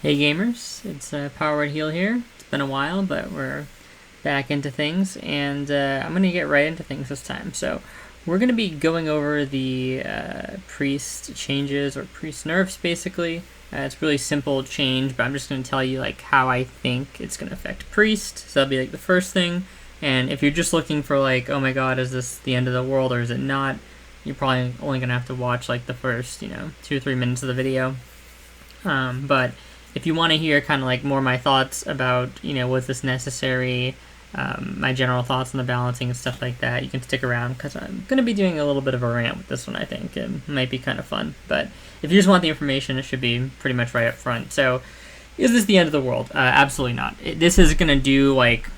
Hey gamers, it's Power Heal here. It's been a while, but we're back into things, and I'm going to get right into things this time. So we're going to be going over the priest changes, or priest nerfs, basically. It's a really simple change, but I'm just going to tell you like how I think it's going to affect priest. So that'll be like the first thing. And if you're just looking for like, oh my god, is this the end of the world or is it not, you're probably only going to have to watch like the first, 2 or 3 minutes of the video. But if you want to hear kind of like more my thoughts about, was this necessary, my general thoughts on the balancing and stuff like that, you can stick around because I'm going to be doing a little bit of a rant with this one, I think. It might be kind of fun. But if you just want the information, it should be pretty much right up front. So, is this the end of the world? Absolutely not. This is going to do like,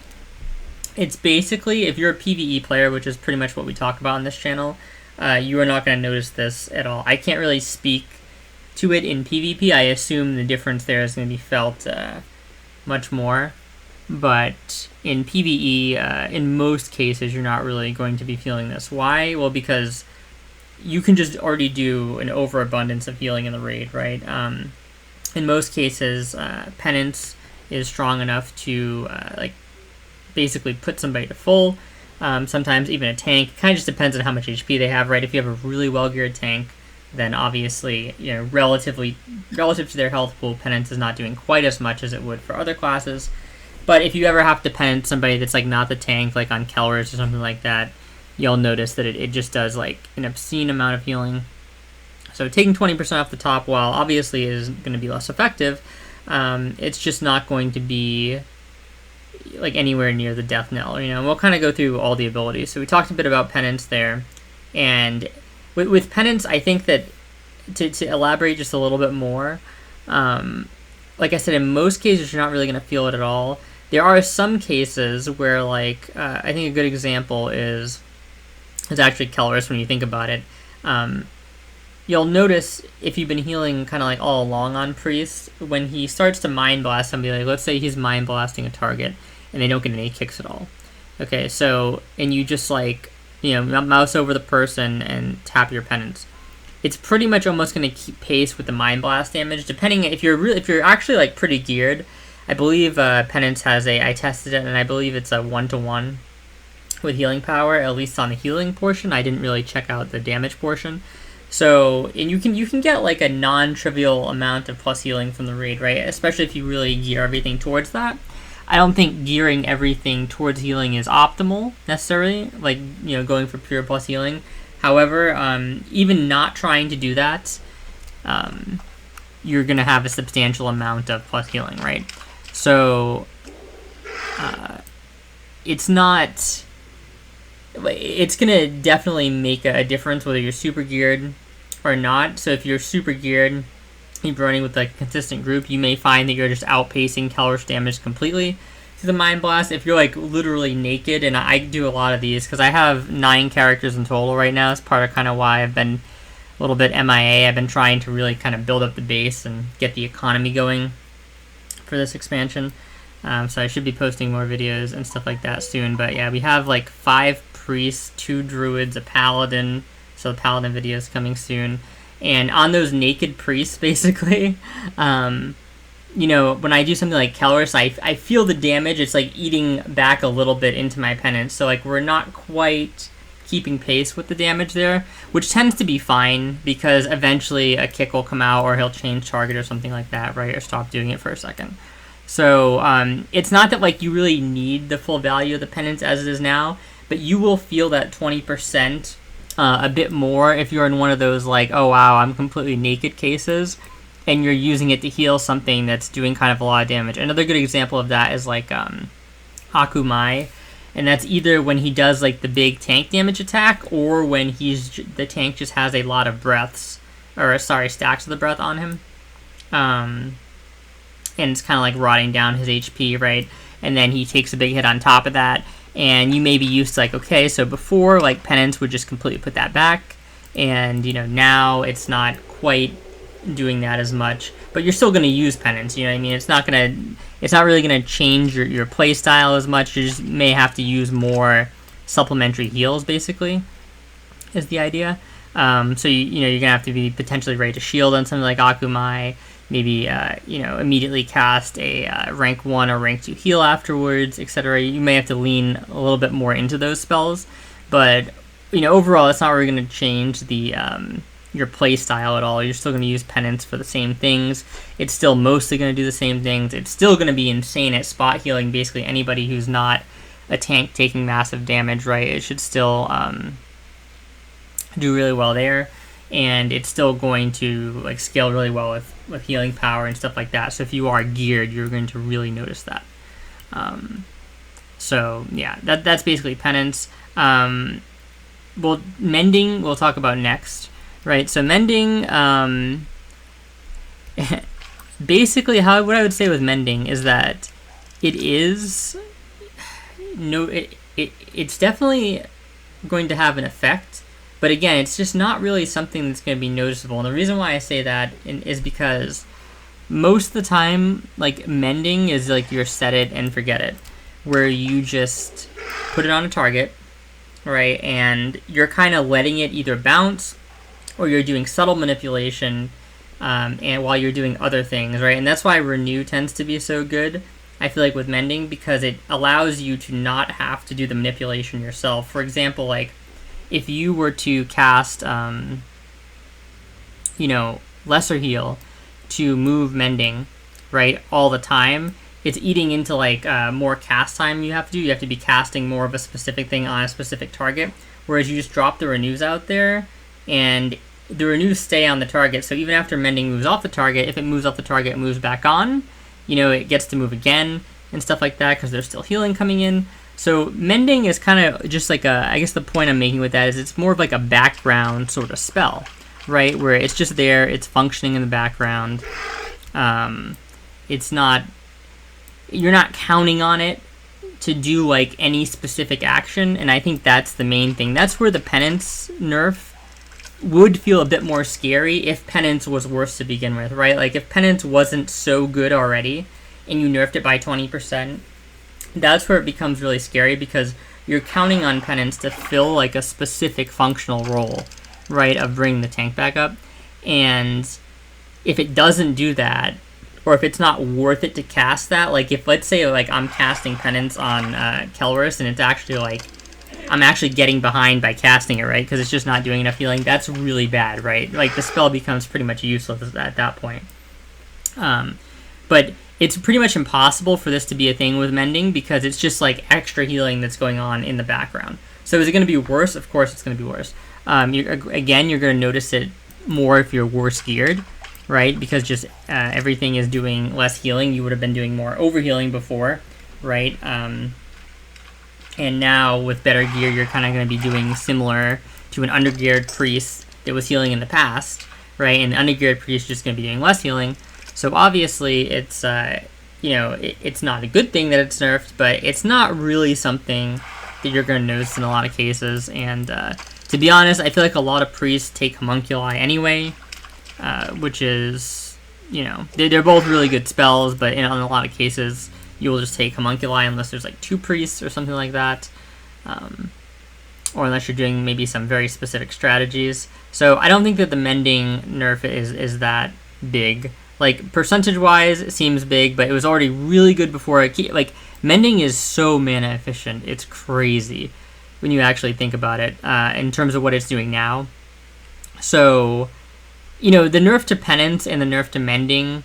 it's basically, if you're a PvE player, which is pretty much what we talk about on this channel, you are not going to notice this at all. I can't really speak to it in PvP. I assume the difference there is going to be felt much more, but in PvE, in most cases, you're not really going to be feeling this. Why? Well, because you can just already do an overabundance of healing in the raid, right? In most cases, Penance is strong enough to basically put somebody to full. Sometimes even a tank. It kind of just depends on how much HP they have, right? If you have a really well-geared tank, then obviously, relative to their health pool, Penance is not doing quite as much as it would for other classes. But if you ever have to Penance somebody that's like not the tank, like on Kellers or something like that, you'll notice that it just does like an obscene amount of healing. So taking 20% off the top, while obviously is going to be less effective, it's just not going to be like anywhere near the death knell. We'll kind of go through all the abilities. So we talked a bit about Penance there, and with Penance, I think that to elaborate just a little bit more, like I said, in most cases, you're not really going to feel it at all. There are some cases where, like, I think a good example is actually Kellers when you think about it. You'll notice if you've been healing kind of like all along on Priest, when he starts to Mind Blast somebody, like let's say he's Mind Blasting a target and they don't get any kicks at all. Okay, so, and you just like, mouse over the person and tap your Penance. It's pretty much almost going to keep pace with the Mind Blast damage, depending if you're actually like pretty geared. I believe Penance has I tested it, and I believe it's a 1-to-1 with healing power, at least on the healing portion. I didn't really check out the damage portion. So, and you can get like a non-trivial amount of plus healing from the raid, right? Especially if you really gear everything towards that. I don't think gearing everything towards healing is optimal, necessarily, like, going for pure plus healing. However, even not trying to do that, you're going to have a substantial amount of plus healing, right? So, it's going to definitely make a difference whether you're super geared or not. So if you're super geared, you're running with like a consistent group, you may find that you're just outpacing Kellers damage completely to the Mind Blast. If you're like literally naked, and I do a lot of these because I have 9 characters in total right now. It's part of kind of why I've been a little bit MIA. I've been trying to really kind of build up the base and get the economy going for this expansion. So I should be posting more videos and stuff like that soon. But yeah, we have like 5 priests, 2 druids, a paladin. So the paladin video is coming soon. And on those naked priests, basically, when I do something like Kellers, I feel the damage. It's like eating back a little bit into my Penance. So like we're not quite keeping pace with the damage there, which tends to be fine because eventually a kick will come out or he'll change target or something like that, right? Or stop doing it for a second. So it's not that like you really need the full value of the Penance as it is now, but you will feel that 20% a bit more if you're in one of those like, oh wow, I'm completely naked cases, and you're using it to heal something that's doing kind of a lot of damage. Another good example of that is like Akumai, and that's either when he does like the big tank damage attack, or when the tank just has a lot of breaths, or sorry, stacks of the breath on him, and it's kind of like rotting down his HP, right? And then he takes a big hit on top of that. And you may be used to like, okay, so before, like, Penance would just completely put that back. And, now it's not quite doing that as much. But you're still going to use Penance, what I mean? It's not really going to change your play style as much. You just may have to use more supplementary heals, basically, is the idea. So, you're going to have to be potentially ready to shield on something like Akumai. maybe immediately cast a rank 1 or rank 2 heal afterwards, etc. You may have to lean a little bit more into those spells, but overall it's not really going to change the your play style at all. You're still going to use Penance for the same things. It's still mostly going to do the same things. It's still going to be insane at spot healing basically anybody who's not a tank taking massive damage, right? It should still do really well there, and it's still going to scale really well with healing power and stuff like that. So if you are geared, you're going to really notice that. So yeah, that's basically Penance. Well, Mending we'll talk about next. Right, so Mending, basically what I would say with Mending is that it's definitely going to have an effect, but again, it's just not really something that's going to be noticeable. And the reason why I say that is because most of the time, Mending is your set it and forget it, where you just put it on a target, right, and you're kind of letting it either bounce, or you're doing subtle manipulation, and while you're doing other things, right? And that's why Renew tends to be so good, I feel with Mending, because it allows you to not have to do the manipulation yourself. For example, if you were to cast, Lesser Heal to move Mending, right, all the time, it's eating into more cast time you have to do. You have to be casting more of a specific thing on a specific target, whereas you just drop the Renews out there, and the Renews stay on the target, so even after Mending moves off the target, if it moves off the target, it moves back on. It gets to move again and stuff like that because there's still healing coming in. So Mending is kind of just I guess the point I'm making with that is it's more of a background sort of spell, right? Where it's just there, it's functioning in the background. It's not, you're not counting on it to do any specific action, and I think that's the main thing. That's where the Penance nerf would feel a bit more scary if Penance was worse to begin with, right? If Penance wasn't so good already and you nerfed it by 20%, that's where it becomes really scary because you're counting on Penance to fill a specific functional role, right, of bringing the tank back up. And if it doesn't do that, or if it's not worth it to cast that, if let's say I'm casting Penance on Kelrus and it's actually I'm actually getting behind by casting it, right? Because it's just not doing enough healing. That's really bad, right? The spell becomes pretty much useless at that point. But it's pretty much impossible for this to be a thing with Mending because it's just extra healing that's going on in the background. So is it going to be worse? Of course it's going to be worse. You're going to notice it more if you're worse geared, right? Because just everything is doing less healing. You would have been doing more overhealing before, right? And now, with better gear, you're kind of going to be doing similar to an undergeared priest that was healing in the past, right? And the undergeared priest is just going to be doing less healing. So obviously, it's it's not a good thing that it's nerfed, but it's not really something that you're going to notice in a lot of cases. And to be honest, I feel a lot of priests take Homunculi anyway, which is, they're both really good spells, but in a lot of cases, you will just take Homunculi unless there's 2 priests or something like that, or unless you're doing maybe some very specific strategies. So I don't think that the Mending nerf is that big. Percentage-wise, it seems big, but it was already really good before it. Mending is so mana efficient, it's crazy when you actually think about it in terms of what it's doing now. So, the nerf to Penance and the nerf to Mending,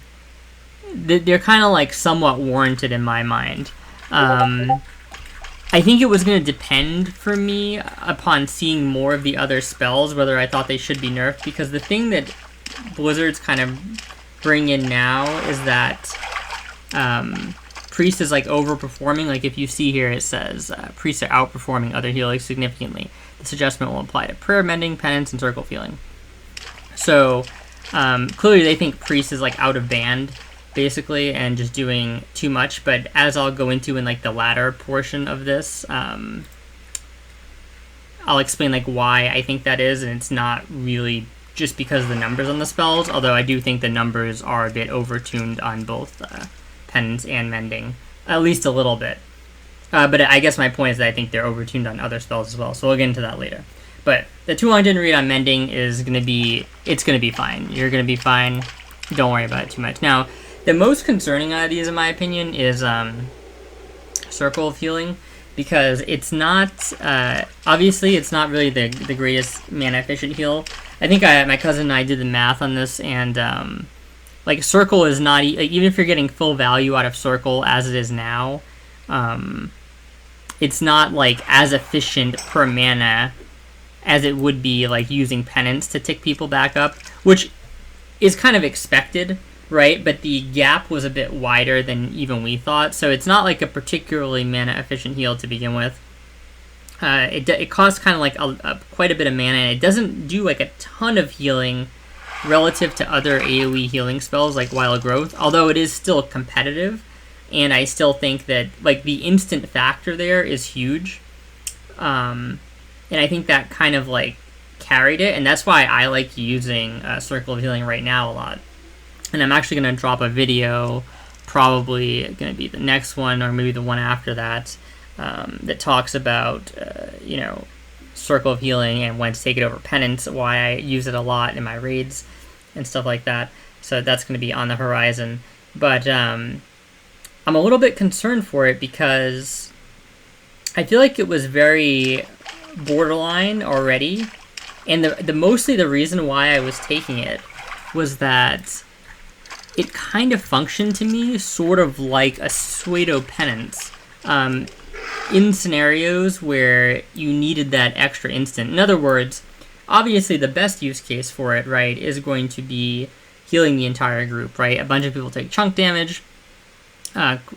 they're kind of somewhat warranted in my mind. I think it was going to depend for me upon seeing more of the other spells whether I thought they should be nerfed, because the thing that Blizzard's kind of bring in now is that Priest is overperforming. If you see here, it says Priests are outperforming other healers significantly. This adjustment will apply to Prayer, Mending, Penance, and Circle Healing. So clearly they think Priest is out of band, basically, and just doing too much. But as I'll go into in the latter portion of this, I'll explain why I think that is, and it's not really just because of the numbers on the spells, although I do think the numbers are a bit overtuned on both Penance and Mending, at least a little bit. But I guess my point is that I think they're overtuned on other spells as well, so we'll get into that later. But the too long didn't read on Mending is going to be, it's going to be fine. You're going to be fine. don't worry about it too much. Now, the most concerning out of these, in my opinion, is Circle of Healing, because it's not, obviously, it's not really the greatest mana efficient heal. I think my cousin and I did the math on this, and like, Circle is not, like, even if you're getting full value out of Circle as it is now, it's not, like, as efficient per mana as it would be, like, using Penance to tick people back up, which is kind of expected, right? But the gap was a bit wider than even we thought, so it's not, like, a particularly mana-efficient heal to begin with. It costs kind of, like, quite a bit of mana, and it doesn't do, like, a ton of healing relative to other AoE healing spells, like Wild Growth, although it is still competitive. And I still think that, like, the instant factor there is huge. And I think that kind of, like, carried it. And that's why I like using Circle of Healing right now a lot. And I'm actually going to drop a video, probably going to be the next one, or maybe the one after that, that talks about, you know, Circle of Healing and when to take it over Penance, why I use it a lot in my raids and stuff like that. So that's going to be on the horizon. But, I'm a little bit concerned for it because I feel like it was very borderline already, and mostly the reason why I was taking it was that it kind of functioned to me sort of like a pseudo Penance in scenarios where you needed that extra instant. In other words, obviously the best use case for it, right, is going to be healing the entire group, right? A bunch of people take chunk damage,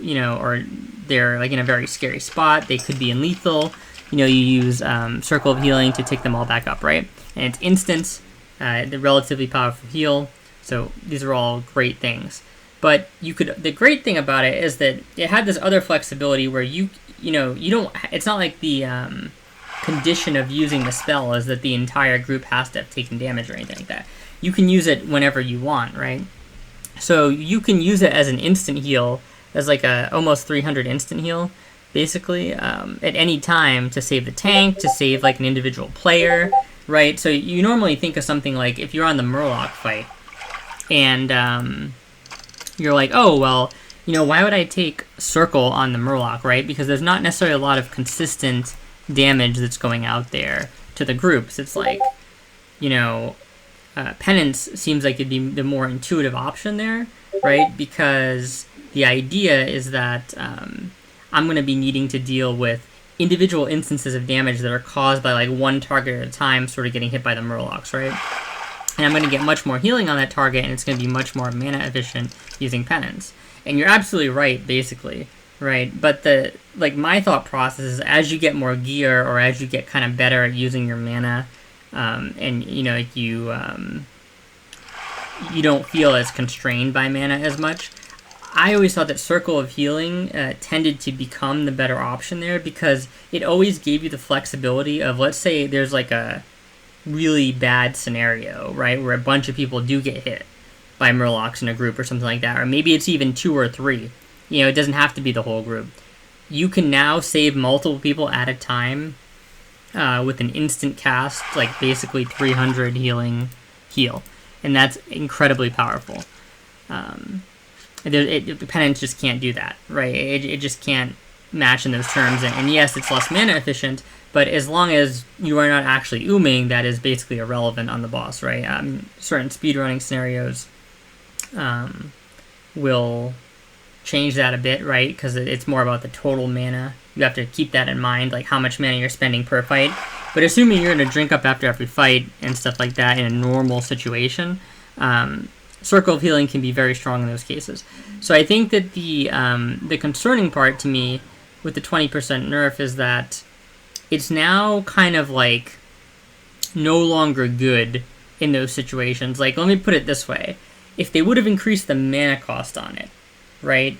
you know, or they're, like, in a very scary spot. They could be in lethal. You know, you use Circle of Healing to take them all back up, right? And it's instant, the relatively powerful heal. So these are all great things. But the great thing about it is that it had this other flexibility where you know, you don't, it's not like the condition of using the spell is that the entire group has to have taken damage or anything like that. You can use it whenever you want, right? So you can use it as an instant heal, as like a almost 300 instant heal, basically, at any time to save the tank, to save, like, an individual player, right? So you normally think of something like, if you're on the Murloc fight, and you're like, oh, well, you know, why would I take Circle on the Murloc, right? Because there's not necessarily a lot of consistent damage that's going out there to the groups. It's like, you know, Penance seems like it'd be the more intuitive option there, right? Because the idea is that I'm going to be needing to deal with individual instances of damage that are caused by, like, one target at a time sort of getting hit by the Murlocs, right? And I'm going to get much more healing on that target, and it's going to be much more mana efficient using Penance. And you're absolutely right, basically, right? But my thought process is, as you get more gear, or as you get kind of better at using your mana, and, you know, you don't feel as constrained by mana as much, I always thought that Circle of Healing tended to become the better option there, because it always gave you the flexibility of, let's say there's, like, a really bad scenario, right, where a bunch of people do get hit by Murlocs in a group or something like that, or maybe it's even 2 or 3. You know, it doesn't have to be the whole group. You can now save multiple people at a time with an instant cast, like basically 300 heal, and that's incredibly powerful. Penance just can't do that, right? It just can't match in those terms, and yes, it's less mana efficient, but as long as you are not actually ooming, that is basically irrelevant on the boss, right? Certain speedrunning scenarios will change that a bit, right? Because it's more about the total mana. You have to keep that in mind, like how much mana you're spending per fight. But assuming you're going to drink up after every fight and stuff like that in a normal situation, Circle of Healing can be very strong in those cases. So I think that the concerning part to me with the 20% nerf is that it's now kind of like no longer good in those situations. Like, let me put it this way. If they would have increased the mana cost on it, right,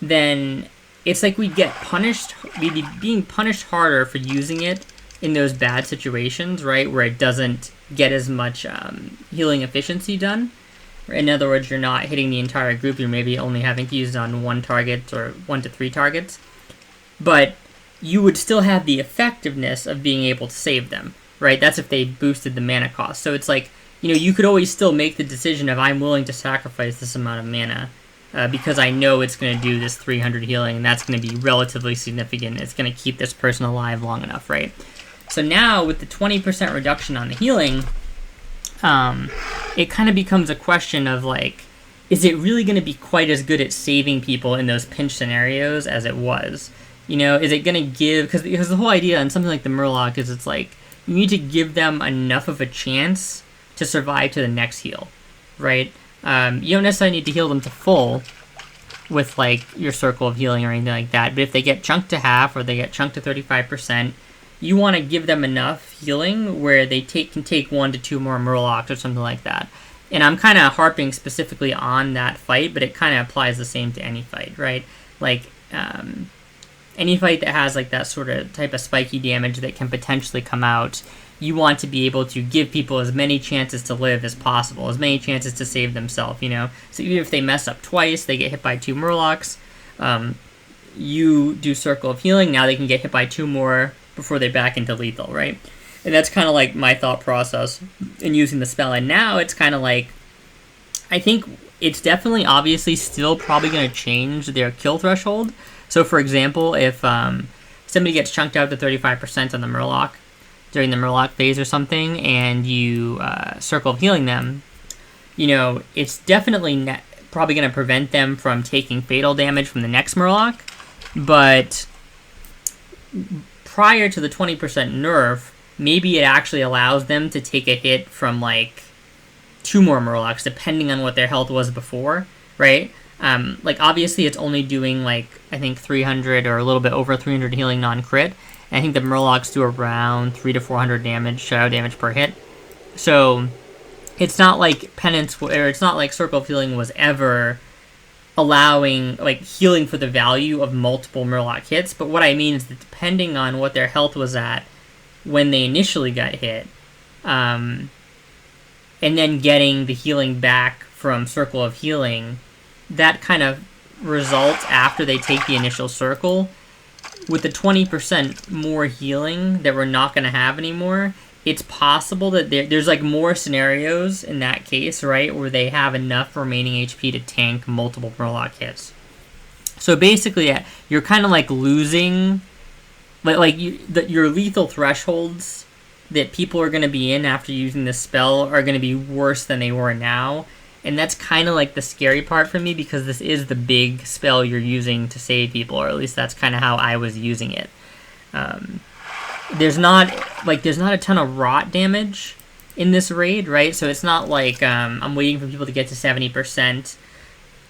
then it's like we'd be being punished harder for using it in those bad situations, right, where it doesn't get as much healing efficiency done. In other words, you're not hitting the entire group, you're maybe only having to use it on 1 target or 1 to 3 targets. But you would still have the effectiveness of being able to save them, right? That's if they boosted the mana cost. So it's like you could always still make the decision of I'm willing to sacrifice this amount of mana because I know it's going to do this 300 healing, and that's going to be relatively significant. It's going to keep this person alive long enough, right? So now with the 20% reduction on the healing, it kind of becomes a question of like, is it really going to be quite as good at saving people in those pinch scenarios as it was? Is it going to give, because the whole idea on something like the Murloc is it's like, you need to give them enough of a chance to survive to the next heal, right? You don't necessarily need to heal them to full with like your circle of healing or anything like that, but if they get chunked to half or they get chunked to 35%, you want to give them enough healing where they can take 1 to 2 more Murlocs or something like that. And I'm kind of harping specifically on that fight, but it kind of applies the same to any fight, right? Like, any fight that has like that sort of type of spiky damage that can potentially come out, you want to be able to give people as many chances to live as possible, as many chances to save themselves, So even if they mess up twice, they get hit by 2 Murlocs, you do Circle of Healing, now they can get hit by 2 more before they're back into lethal, right? And that's kind of like my thought process in using the spell. And now it's kind of like, I think it's definitely obviously still probably going to change their kill threshold. So for example, if somebody gets chunked out to 35% on the Murloc during the Murloc phase or something, and you Circle of Healing them, it's definitely probably going to prevent them from taking fatal damage from the next Murloc. But prior to the 20% nerf, maybe it actually allows them to take a hit from like 2 more Murlocs, depending on what their health was before, right? Like obviously it's only doing like, I think 300 or a little bit over 300 healing non-crit. And I think the Murlocs do around 300 to 400 damage, shadow damage per hit. So it's not like Penance, or it's not like Circle of Healing was ever allowing like healing for the value of multiple Murloc hits. But what I mean is that depending on what their health was at when they initially got hit, and then getting the healing back from Circle of Healing, that kind of results after they take the initial circle. With the 20% more healing that we're not going to have anymore, it's possible that there's like more scenarios in that case, right, where they have enough remaining HP to tank multiple Murloc hits. So basically, you're kind of like losing, your lethal thresholds that people are going to be in after using this spell are going to be worse than they were now. And that's kind of like the scary part for me, because this is the big spell you're using to save people, or at least that's kind of how I was using it. There's not a ton of rot damage in this raid, right? So it's not like I'm waiting for people to get to 70%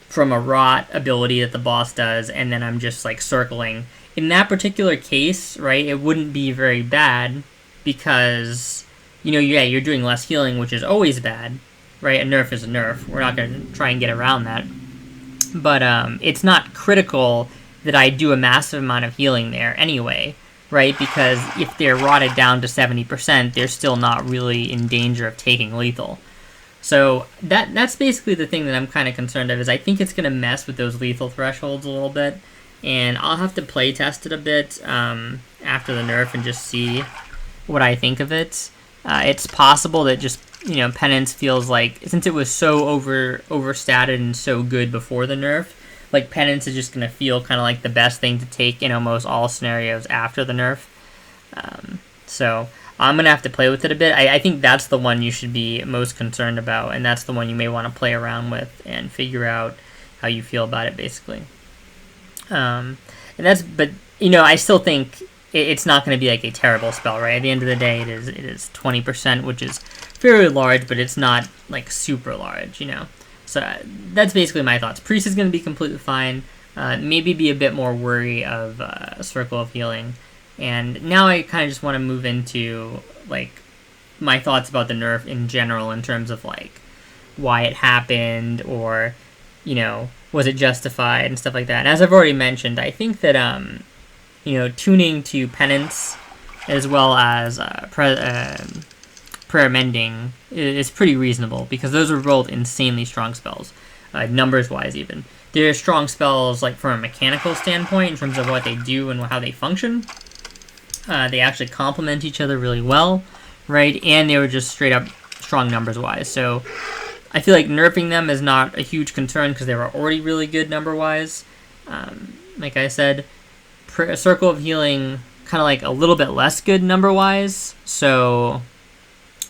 from a rot ability that the boss does, and then I'm just like circling. In that particular case, right, it wouldn't be very bad because, you're doing less healing, which is always bad. Right, a nerf is a nerf. We're not going to try and get around that. But it's not critical that I do a massive amount of healing there anyway, right? Because if they're rotted down to 70%, they're still not really in danger of taking lethal. So that's basically the thing that I'm kind of concerned of, is I think it's going to mess with those lethal thresholds a little bit. And I'll have to play test it a bit after the nerf and just see what I think of it. It's possible that just Penance feels like, since it was so overstated and so good before the nerf, like Penance is just going to feel kind of like the best thing to take in almost all scenarios after the nerf. So I'm going to have to play with it a bit. I think that's the one you should be most concerned about, and that's the one you may want to play around with and figure out how you feel about it, basically. But I still think it's not going to be like a terrible spell, right? At the end of the day, it is 20%, which is fairly large, but it's not like super large, So that's basically my thoughts. Priest is going to be completely fine. Maybe be a bit more wary of Circle of Healing. And now I kind of just want to move into like my thoughts about the nerf in general, in terms of like why it happened, or was it justified and stuff like that. And as I've already mentioned, I think that tuning to Penance as well as Prayer Mending is pretty reasonable, because those are both insanely strong spells, numbers-wise even. They're strong spells like from a mechanical standpoint in terms of what they do and how they function. They actually complement each other really well, right? And they were just straight up strong numbers-wise. So I feel like nerfing them is not a huge concern because they were already really good number-wise. Like I said, Circle of Healing kind of like a little bit less good number-wise, so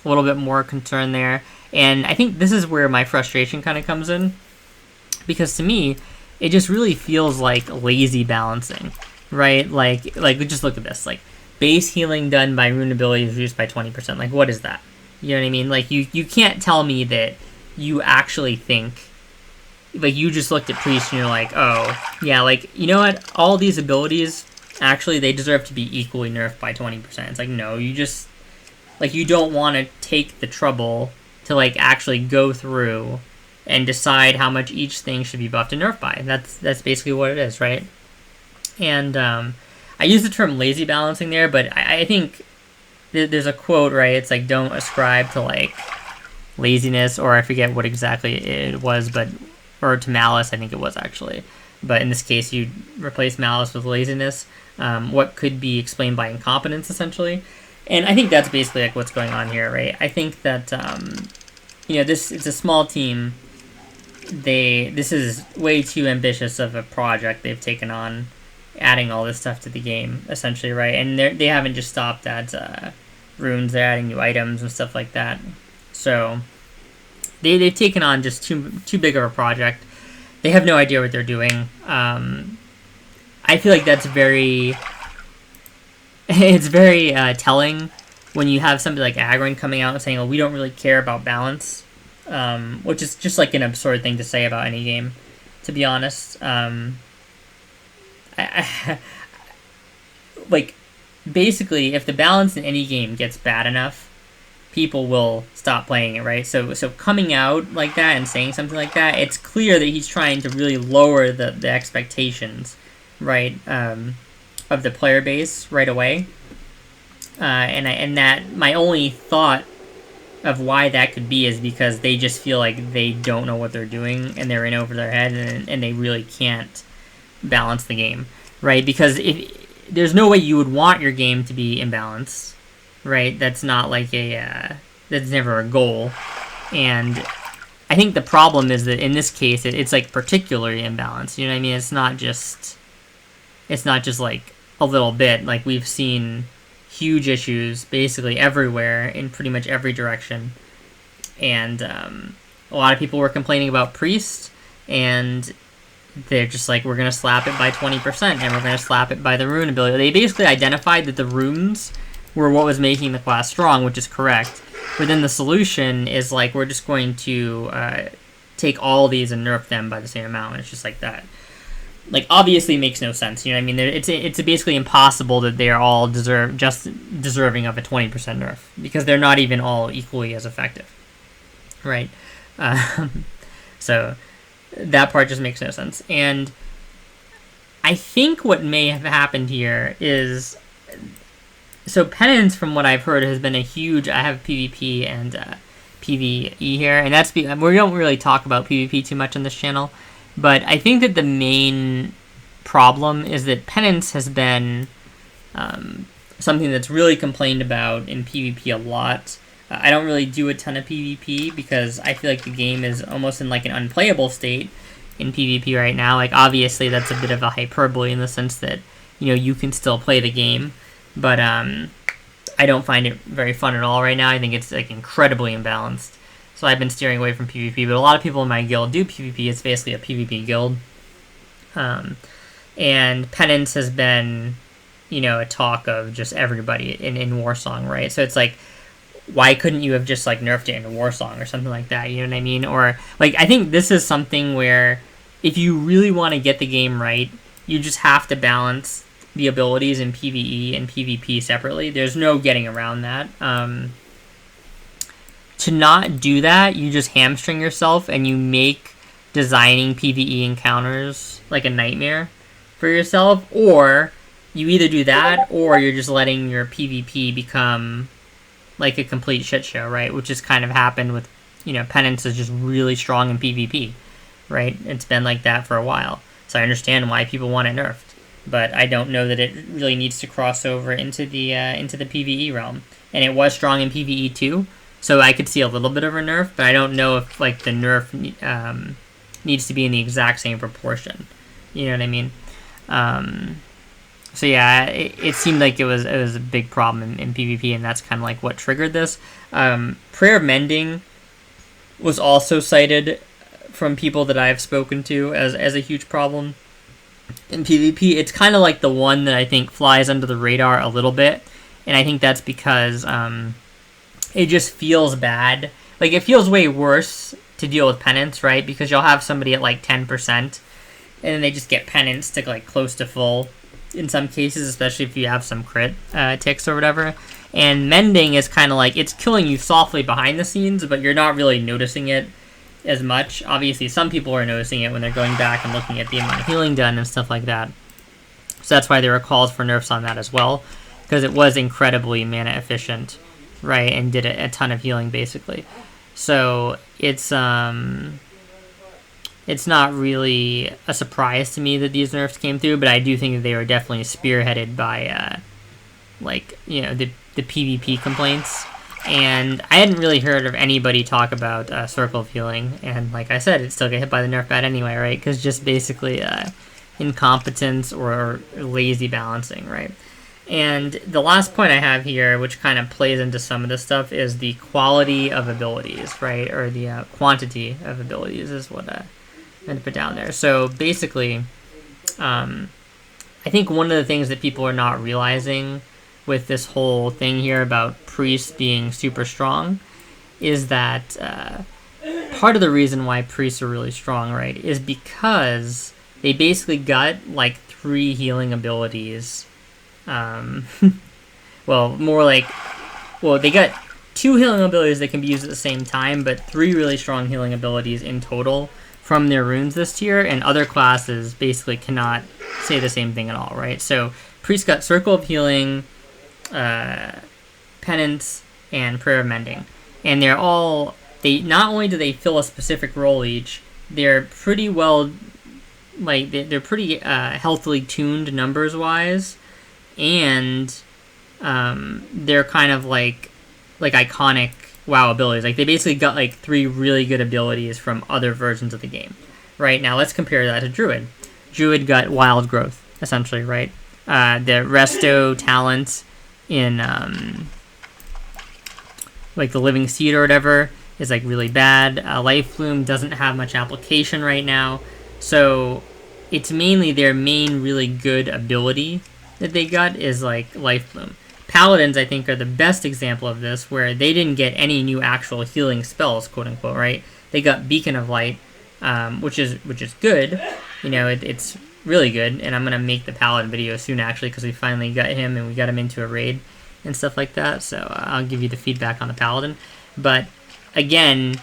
a little bit more concern there. And I think this is where my frustration kind of comes in, because to me, it just really feels like lazy balancing, right? Like just look at this, like base healing done by rune abilities reduced by 20%. Like, what is that? You know what I mean? Like, you can't tell me that you actually think, like, you just looked at Priest and you're like, oh, yeah, like, you know what? All these abilities, actually, they deserve to be equally nerfed by 20%. It's like, no, you just, like, you don't want to take the trouble to, like, actually go through and decide how much each thing should be buffed and nerfed by. That's basically what it is, right? And I use the term lazy balancing there, but I think there's a quote, right? It's like, don't ascribe to, like, laziness, or I forget what exactly it was, but, or to malice, I think it was actually. But in this case, you replace malice with laziness, what could be explained by incompetence, essentially. And I think that's basically like what's going on here, right? I think that, you know, it's a small team. This is way too ambitious of a project they've taken on, adding all this stuff to the game, essentially, right? And they haven't just stopped at runes, they're adding new items and stuff like that. So they've taken on just too big of a project. They have no idea what they're doing. I feel like that's very telling when you have somebody like Agron coming out and saying, "Oh, we don't really care about balance," which is just like an absurd thing to say about any game, to be honest. Like, basically, if the balance in any game gets bad enough, people will stop playing it, right? So coming out like that and saying something like that, it's clear that he's trying to really lower the expectations, right, of the player base right away. And that my only thought of why that could be is because they just feel like they don't know what they're doing and they're in over their head, and they really can't balance the game, right? Because there's no way you would want your game to be imbalanced, right? That's not like that's never a goal. And I think the problem is that in this case, it's like particularly imbalanced. You know what I mean? It's not just like a little bit. Like, we've seen huge issues basically everywhere in pretty much every direction. And a lot of people were complaining about Priest, and they're just like, we're going to slap it by 20%, and we're going to slap it by the rune ability. They basically identified that the runes were what was making the class strong, which is correct. But then the solution is like, we're just going to take all these and nerf them by the same amount. And it's just like that. Like, obviously makes no sense. You know what I mean? It's basically impossible that they are all deserving of a 20% nerf, because they're not even all equally as effective, right? So that part just makes no sense. And I think what may have happened here is, so Penance, from what I've heard, has been a huge, I have PvP and PvE here, and we don't really talk about PvP too much on this channel, but I think that the main problem is that Penance has been something that's really complained about in PvP a lot. I don't really do a ton of PvP because I feel like the game is almost in like an unplayable state in PvP right now. Like, obviously that's a bit of a hyperbole in the sense that, you know, you can still play the game, but I don't find it very fun at all right now. I think it's like incredibly imbalanced. So I've been steering away from PvP, but a lot of people in my guild do PvP. It's basically a PvP guild. And Penance has been, you know, a talk of just everybody in Warsong, right? So it's like, why couldn't you have just like nerfed it in Warsong or something like that? You know what I mean? Or like, I think this is something where if you really want to get the game right, you just have to balance the abilities in PvE and PvP separately. There's no getting around that. To not do that, you just hamstring yourself and you make designing PvE encounters like a nightmare for yourself, or you either do that or you're just letting your PvP become like a complete shit show, right? Which has kind of happened with, you know, Penance is just really strong in PvP, right? It's been like that for a while. So I understand why people want it nerfed, but I don't know that it really needs to cross over into the PvE realm. And it was strong in PvE too, So I could see a little bit of a nerf, but I don't know if like the nerf needs to be in the exact same proportion. You know what I mean? So yeah, it seemed like it was a big problem in PvP, and that's kind of like what triggered this. Prayer Mending was also cited from people that I've spoken to as a huge problem in PvP. It's kind of like the one that I think flies under the radar a little bit, and I think that's because it just feels bad. Like, it feels way worse to deal with Penance, right? Because you'll have somebody at like 10%, and then they just get Penance to like close to full in some cases, especially if you have some crit ticks or whatever. And Mending is kind of like, it's killing you softly behind the scenes, but you're not really noticing it as much. Obviously, some people are noticing it when they're going back and looking at the amount of healing done and stuff like that. So that's why there were calls for nerfs on that as well, because it was incredibly mana efficient, right, and did a ton of healing basically. So it's not really a surprise to me that these nerfs came through, but I do think that they were definitely spearheaded by like, you know, the PvP complaints. And I hadn't really heard of anybody talk about Circle of Healing, and like I said, it still get hit by the nerf bat anyway, right? Because just basically incompetence or lazy balancing, right? And the last point I have here, which kind of plays into some of this stuff, is the quality of abilities, right? Or the quantity of abilities is what I'm going to put down there. So basically, I think one of the things that people are not realizing with this whole thing here about priests being super strong is that part of the reason why priests are really strong, right, is because they basically got like 3 healing abilities. Well, more like, well, they got 2 healing abilities that can be used at the same time, but 3 really strong healing abilities in total from their runes this tier, and other classes basically cannot say the same thing at all, right? So priests got Circle of Healing, Penance, and Prayer of Mending, and they're all, they not only do they fill a specific role each, they're pretty well, like, they're pretty healthily tuned numbers wise, and they're kind of like iconic WoW abilities. Like, they basically got like 3 really good abilities from other versions of the game. Right, now let's compare that to Druid. Druid got Wild Growth, essentially, right? The Resto talent in like the Living Seed or whatever is like really bad. Life Bloom doesn't have much application right now, so it's mainly their main really good ability that they got is like Life Bloom. Paladins, I think, are the best example of this, where they didn't get any new actual healing spells, quote unquote, right? They got Beacon of Light, which is good. You know, it's really good, and I'm gonna make the Paladin video soon, actually, because we finally got him and we got him into a raid and stuff like that. So I'll give you the feedback on the Paladin. But again,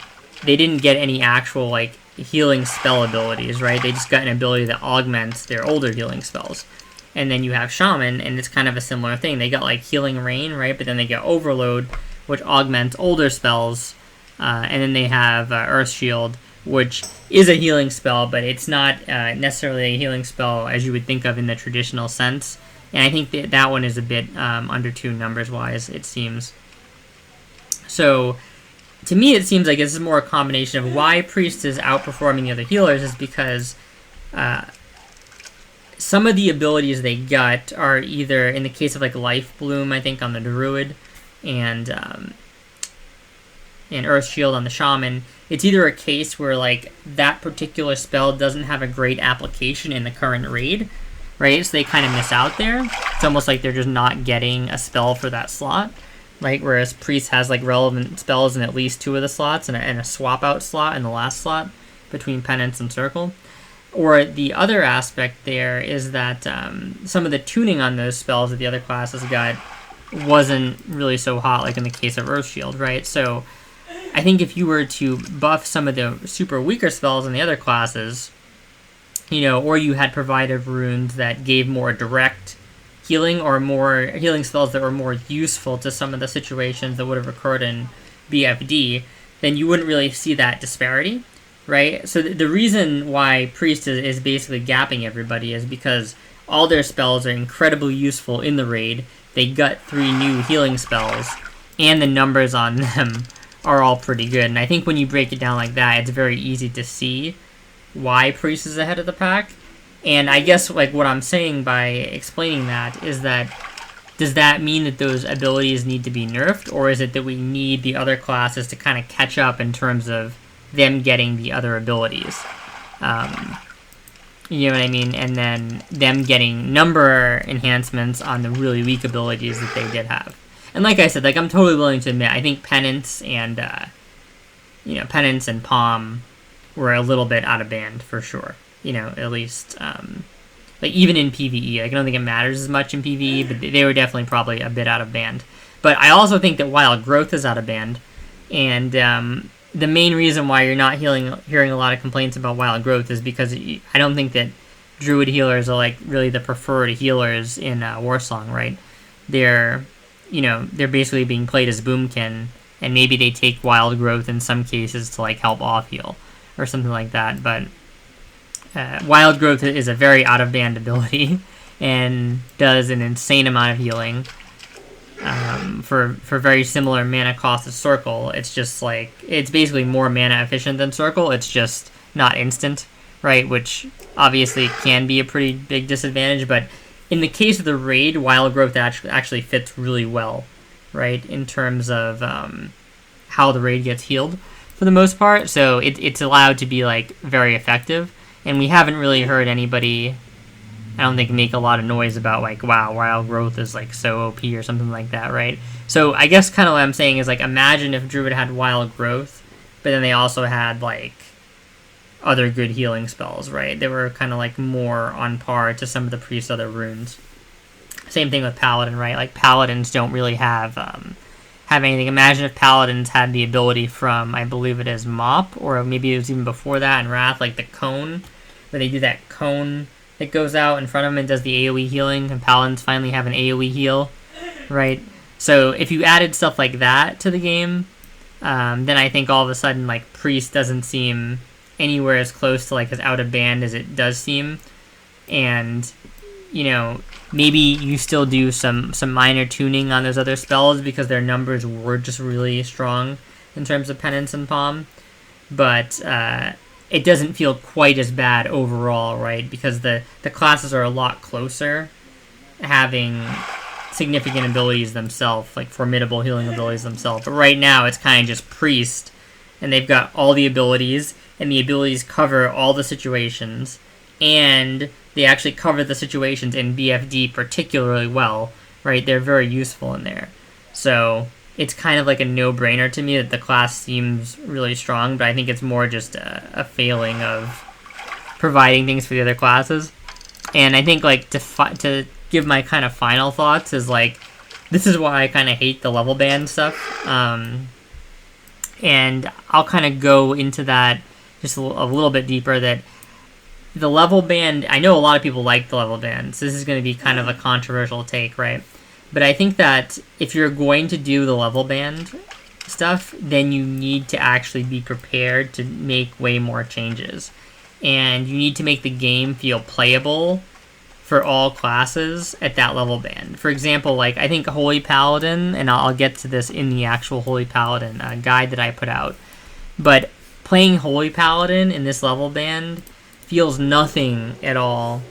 they didn't get any actual like healing spell abilities, right? They just got an ability that augments their older healing spells. And then you have Shaman, and it's kind of a similar thing. They got like Healing Rain, right? But then they get Overload, which augments older spells. And then they have Earth Shield, which is a healing spell, but it's not necessarily a healing spell as you would think of in the traditional sense. And I think that one is a bit undertuned numbers-wise, it seems. So, to me, it seems like this is more a combination of why Priest is outperforming the other healers is because some of the abilities they got are either, in the case of like Life Bloom, I think, on the Druid, and Earth Shield on the Shaman, it's either a case where like that particular spell doesn't have a great application in the current raid, right? So they kind of miss out there. It's almost like they're just not getting a spell for that slot, right? Whereas Priest has like relevant spells in at least 2 of the slots and a swap out slot in the last slot between Penance and Circle. Or the other aspect there is that some of the tuning on those spells that the other classes got wasn't really so hot, like in the case of Earth Shield, right? So I think if you were to buff some of the super weaker spells in the other classes, you know, or you had provided runes that gave more direct healing or more healing spells that were more useful to some of the situations that would have occurred in BFD, then you wouldn't really see that disparity. Right? So the reason why Priest is basically gapping everybody is because all their spells are incredibly useful in the raid. They got 3 new healing spells, and the numbers on them are all pretty good. And I think when you break it down like that, it's very easy to see why Priest is ahead of the pack. And I guess like what I'm saying by explaining that is that, does that mean that those abilities need to be nerfed, or is it that we need the other classes to kind of catch up in terms of them getting the other abilities? You know what I mean? And then them getting number enhancements on the really weak abilities that they did have. And like I said, like I'm totally willing to admit, I think Penance and Penance and Palm were a little bit out of band for sure. At least like even in PvE, like I don't think it matters as much in PvE, but they were definitely probably a bit out of band. But I also think that Wild Growth is out of band, and the main reason why you're not hearing a lot of complaints about Wild Growth is because I don't think that Druid healers are like really the preferred healers in Warsong, right? They're basically being played as Boomkin, and maybe they take Wild Growth in some cases to like help off heal or something like that. But Wild Growth is a very out of band ability and does an insane amount of healing. For very similar mana cost as Circle, it's just like, it's basically more mana efficient than Circle, it's just not instant, right? Which obviously can be a pretty big disadvantage, but in the case of the raid, Wild Growth actually fits really well, right? In terms of how the raid gets healed for the most part, so it's allowed to be like very effective, and we haven't really heard anybody, I don't think, make a lot of noise about like, wow, Wild Growth is like so OP or something like that, right? So I guess kind of what I'm saying is like, imagine if Druid had Wild Growth, but then they also had like other good healing spells, right? They were kind of like more on par to some of the Priest's other runes. Same thing with Paladin, right? Like Paladins don't really have anything. Imagine if Paladins had the ability from, I believe it is Mop, or maybe it was even before that in Wrath, like the cone, where they do that cone that goes out in front of them and does the AoE healing, and Paladins finally have an AoE heal, right? So if you added stuff like that to the game, then I think all of a sudden like Priest doesn't seem anywhere as close to like as out of band as it does seem, and maybe you still do some minor tuning on those other spells because their numbers were just really strong in terms of Penance and Palm, but it doesn't feel quite as bad overall, right? Because the classes are a lot closer, having significant abilities themselves, like formidable healing abilities themselves. But right now, it's kind of just Priest, and they've got all the abilities, and the abilities cover all the situations, and they actually cover the situations in BFD particularly well, right? They're very useful in there. So it's kind of like a no-brainer to me that the class seems really strong, but I think it's more just a failing of providing things for the other classes. And I think like to give my kind of final thoughts is like, this is why I kind of hate the level band stuff. And I'll kind of go into that just a little bit deeper, that the level band, I know a lot of people like the level band, so this is going to be kind of a controversial take, right? But I think that if you're going to do the level band stuff, then you need to actually be prepared to make way more changes. And you need to make the game feel playable for all classes at that level band. For example, like I think Holy Paladin, and I'll get to this in the actual Holy Paladin guide that I put out, but playing Holy Paladin in this level band feels nothing at all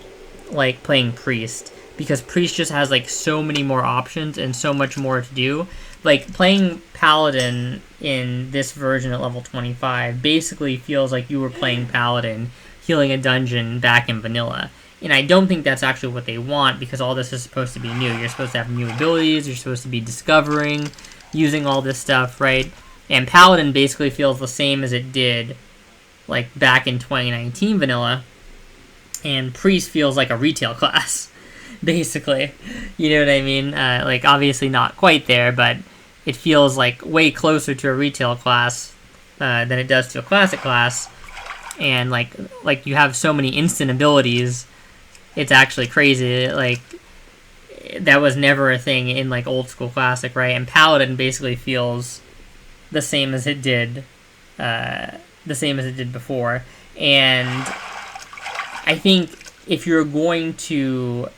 like playing Priest, because Priest just has like so many more options and so much more to do. Like playing Paladin in this version at level 25 basically feels like you were playing Paladin healing a dungeon back in vanilla. And I don't think that's actually what they want, because all this is supposed to be new. You're supposed to have new abilities, you're supposed to be discovering, using all this stuff, right? And Paladin basically feels the same as it did like back in 2019 vanilla, and Priest feels like a retail class, basically. You know what I mean? Like obviously not quite there, but it feels like way closer to a retail class than it does to a classic class. And like you have so many instant abilities, it's actually crazy. Like that was never a thing in like old school classic, right? And Paladin basically feels the same as it did before. And I think if you're going to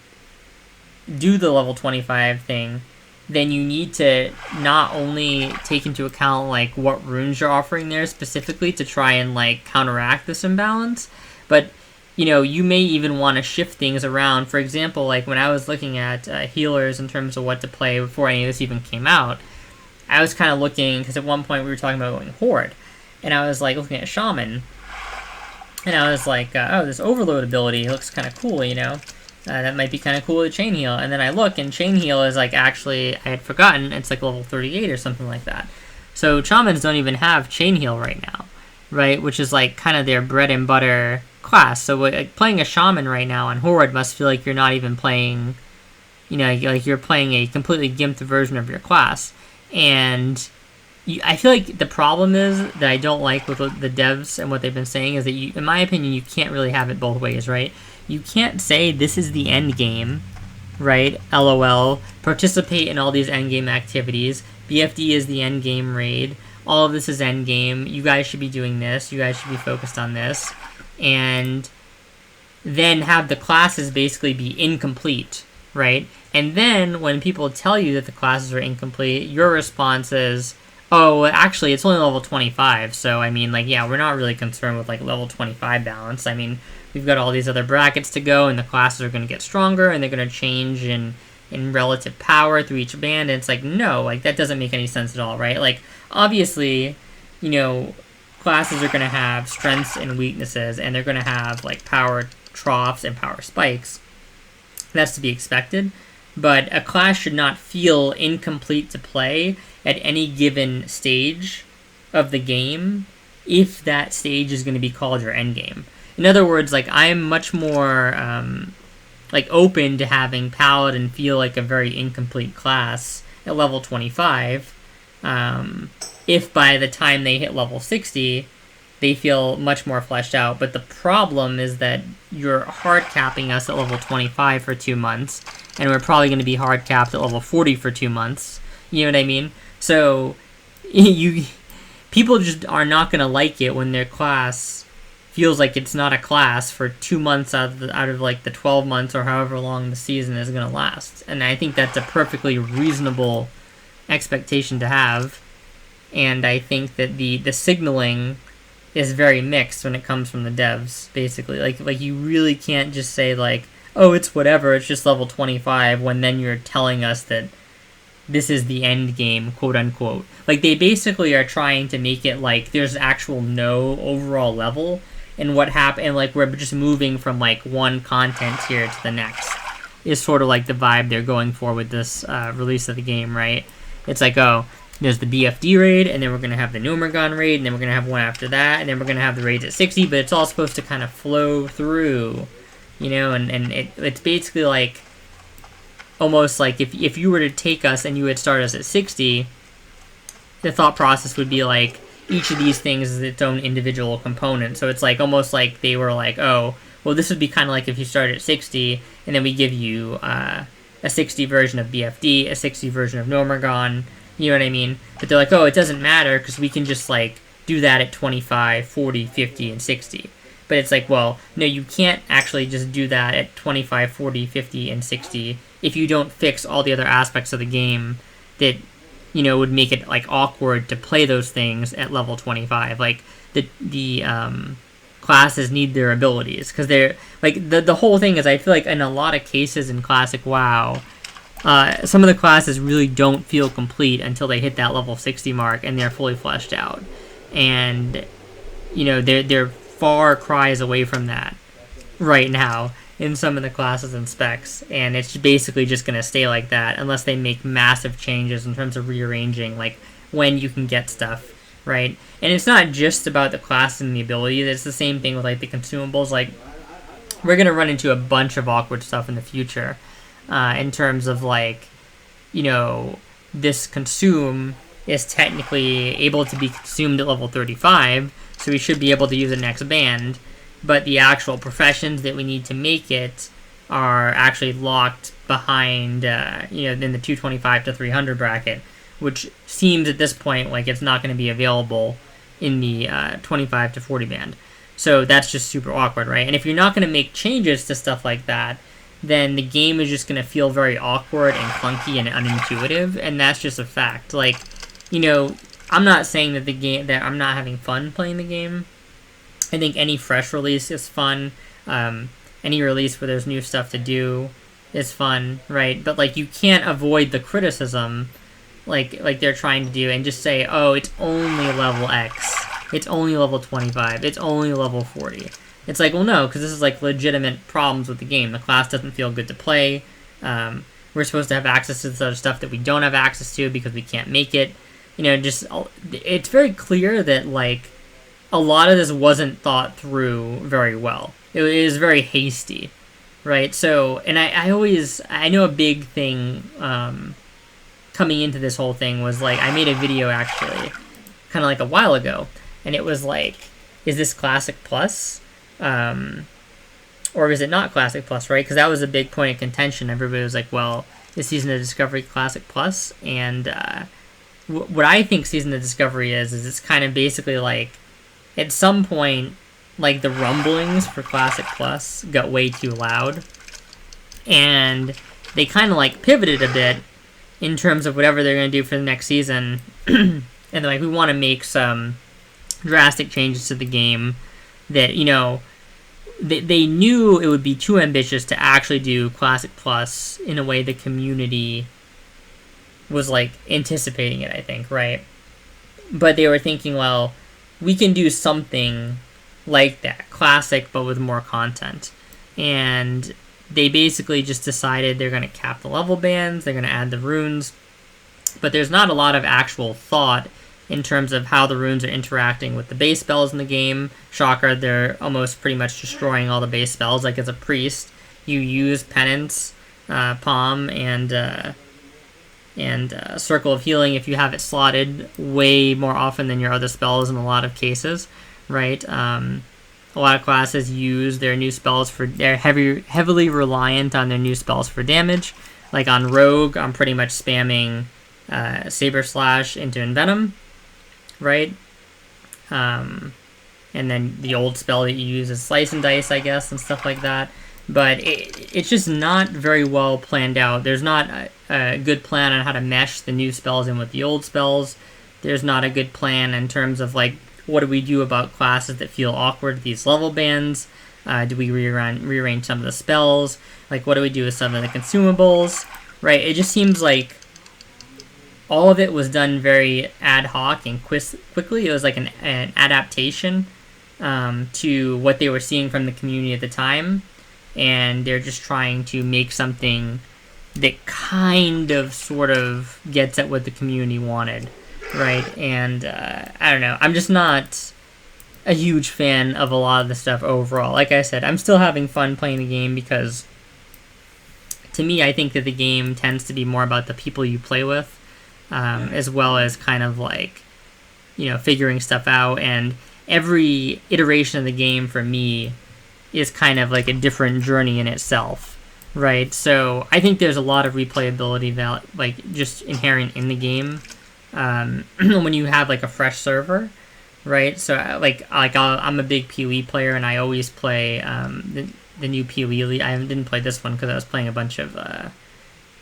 do the level 25 thing, then you need to not only take into account like what runes you're offering there specifically to try and like counteract this imbalance, but you know, you may even want to shift things around. For example, like when I was looking at healers in terms of what to play before any of this even came out, I was kind of looking, because at one point we were talking about going Horde, and I was like looking at Shaman, and I was like, oh, this Overload ability looks kind of cool, you know? That might be kind of cool to Chain Heal. And then I look, and Chain Heal is like actually, I had forgotten, it's like level 38 or something like that. So Shamans don't even have Chain Heal right now, right? Which is like kind of their bread and butter class. So like, playing a Shaman right now on Horde must feel like you're not even playing, you know, like you're playing a completely gimped version of your class. And I feel like the problem is that I don't like with the devs and what they've been saying is that, you, in my opinion, you can't really have it both ways, right? You can't say this is the end game, right? LOL. Participate in all these end game activities. BFD is the end game raid. All of this is end game. You guys should be doing this. You guys should be focused on this. And then have the classes basically be incomplete, right? And then when people tell you that the classes are incomplete, your response is, oh, actually, it's only level 25. So, I mean, like, yeah, we're not really concerned with, like, level 25 balance. I mean, we've got all these other brackets to go, and the classes are going to get stronger, and they're going to change in relative power through each band. And it's like, no, like, that doesn't make any sense at all, right? Like, obviously, you know, classes are going to have strengths and weaknesses, and they're going to have, like, power troughs and power spikes. That's to be expected. But a class should not feel incomplete to play at any given stage of the game if that stage is going to be called your end game. In other words, like, I'm much more like open to having Paladin feel like a very incomplete class at level 25 if by the time they hit level 60 they feel much more fleshed out. But the problem is that you're hard capping us at level 25 for 2 months, and we're probably going to be hard capped at level 40 for 2 months. You know what I mean? So people just are not going to like it when their class feels like it's not a class for 2 months out of like the 12 months or however long the season is going to last. And I think that's a perfectly reasonable expectation to have. And I think that the signaling is very mixed when it comes from the devs, basically. Like you really can't just say like, oh, it's whatever, it's just level 25, when then you're telling us that this is the end game, quote unquote. Like, they basically are trying to make it like there's actual no overall level, and what happened, and like we're just moving from like one content tier to the next is sort of like the vibe they're going for with this release of the game, right? It's like, oh, there's the BFD raid, and then we're going to have the Nomergon raid, and then we're going to have one after that, and then we're going to have the raids at 60, but it's all supposed to kind of flow through, you know, and it's basically like, almost like if you were to take us and you would start us at 60, the thought process would be like, each of these things is its own individual component. So it's like, almost like they were like, oh, well, this would be kind of like if you started at 60, and then we give you a 60 version of BFD, a 60 version of Nomergon, you know what I mean? But they're like, oh, it doesn't matter, because we can just, like, do that at 25, 40, 50, and 60. But it's like, well, no, you can't actually just do that at 25, 40, 50, and 60 if you don't fix all the other aspects of the game that, you know, would make it, like, awkward to play those things at level 25. Like, the classes need their abilities, because they're, like, the whole thing is, I feel like in a lot of cases in Classic WoW, some of the classes really don't feel complete until they hit that level 60 mark and they're fully fleshed out. And, you know, they're far cries away from that right now in some of the classes and specs. And it's basically just going to stay like that unless they make massive changes in terms of rearranging, like, when you can get stuff, right? And it's not just about the class and the abilities. It's the same thing with, like, the consumables. Like, we're going to run into a bunch of awkward stuff in the future. In terms of, like, you know, this consume is technically able to be consumed at level 35, so we should be able to use the next band, but the actual professions that we need to make it are actually locked behind, you know, in the 225 to 300 bracket, which seems at this point like it's not going to be available in the 25 to 40 band. So that's just super awkward, right? And if you're not going to make changes to stuff like that, then the game is just going to feel very awkward and clunky and unintuitive, and that's just a fact. Like, you know, I'm not saying that I'm not having fun playing the game. I think any fresh release is fun. Any release where there's new stuff to do is fun, right? But like, you can't avoid the criticism, like they're trying to do, and just say, oh, it's only level X, it's only level 25, it's only level 40. It's like, well, no, because this is like legitimate problems with the game. The class doesn't feel good to play. We're supposed to have access to this other stuff that we don't have access to because we can't make it. You know, just, it's very clear that like a lot of this wasn't thought through very well. It is very hasty, right? So, and I know a big thing coming into this whole thing was like, I made a video actually kind of like a while ago, and it was like, is this Classic Plus? Or is it not Classic Plus, right? Because that was a big point of contention. Everybody was like, well, is Season of Discovery Classic Plus? And what I think Season of Discovery is it's kind of basically like, at some point, like, the rumblings for Classic Plus got way too loud, and they kind of like pivoted a bit in terms of whatever they're going to do for the next season. And they're like, we want to make some drastic changes to the game that, you know, they knew it would be too ambitious to actually do Classic Plus in a way the community was, like, anticipating it, I think, right? But they were thinking, well, we can do something like that, Classic, but with more content. And they basically just decided they're going to cap the level bands, they're going to add the runes, but there's not a lot of actual thought in terms of how the runes are interacting with the base spells in the game. Shocker, they're almost pretty much destroying all the base spells. Like, as a priest, you use Penance, Palm, and Circle of Healing if you have it slotted way more often than your other spells in a lot of cases, right? A lot of classes use their new spells for... They're heavily reliant on their new spells for damage. Like on Rogue, I'm pretty much spamming Saber Slash into Envenom, right? And then the old spell that you use is Slice and Dice, I guess, and stuff like that. But it's just not very well planned out. There's not a good plan on how to mesh the new spells in with the old spells. There's not a good plan in terms of, like, what do we do about classes that feel awkward at these level bands? Do we rearrange some of the spells? Like, what do we do with some of the consumables? Right? It just seems like all of it was done very ad hoc and quickly. It was like an adaptation to what they were seeing from the community at the time. And they're just trying to make something that kind of, sort of gets at what the community wanted, right? And I don't know. I'm just not a huge fan of a lot of the stuff overall. Like I said, I'm still having fun playing the game because, to me, I think that the game tends to be more about the people you play with, as well as kind of like, you know, figuring stuff out. And every iteration of the game for me is kind of like a different journey in itself, right? So I think there's a lot of replayability that, like, just inherent in the game when you have like a fresh server, right? So I'm a big PoE player, and I always play the new PoE league. I didn't play this one because I was playing a bunch of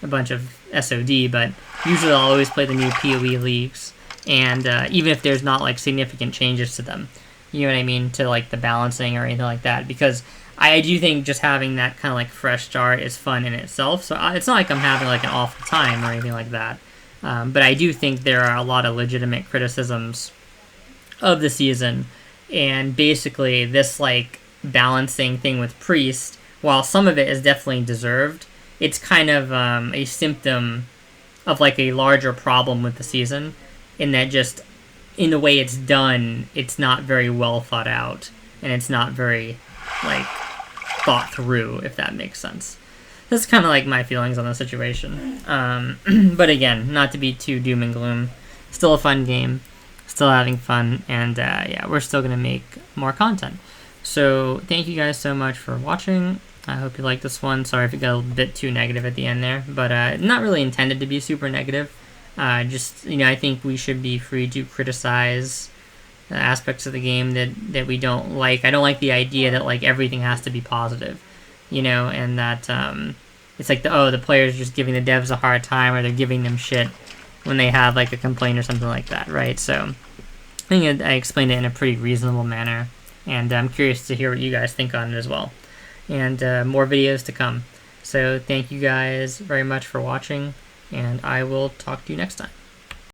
SOD, but usually I'll always play the new PoE leagues, and even if there's not like significant changes to them, you know what I mean, to like the balancing or anything like that, because I do think just having that kind of like fresh start is fun in itself. So it's not like I'm having like an awful time or anything like that, but I do think there are a lot of legitimate criticisms of the season, and basically this like balancing thing with Priest, while some of it is definitely deserved, it's kind of a symptom of like a larger problem with the season, in that just in the way it's done, it's not very well thought out, and it's not very, like, thought through, if that makes sense. That's kind of like my feelings on the situation. But again, not to be too doom and gloom. Still a fun game, still having fun, and yeah, we're still going to make more content. So thank you guys so much for watching. I hope you liked this one. Sorry if it got a bit too negative at the end there, but not really intended to be super negative. Just, you know, I think we should be free to criticize aspects of the game that we don't like. I don't like the idea that, like, everything has to be positive. you know, and that it's like the players just giving the devs a hard time, or they're giving them shit when they have like a complaint or something like that, right? So I think I explained it in a pretty reasonable manner, and I'm curious to hear what you guys think on it as well. And more videos to come. So thank you guys very much for watching, and I will talk to you next time.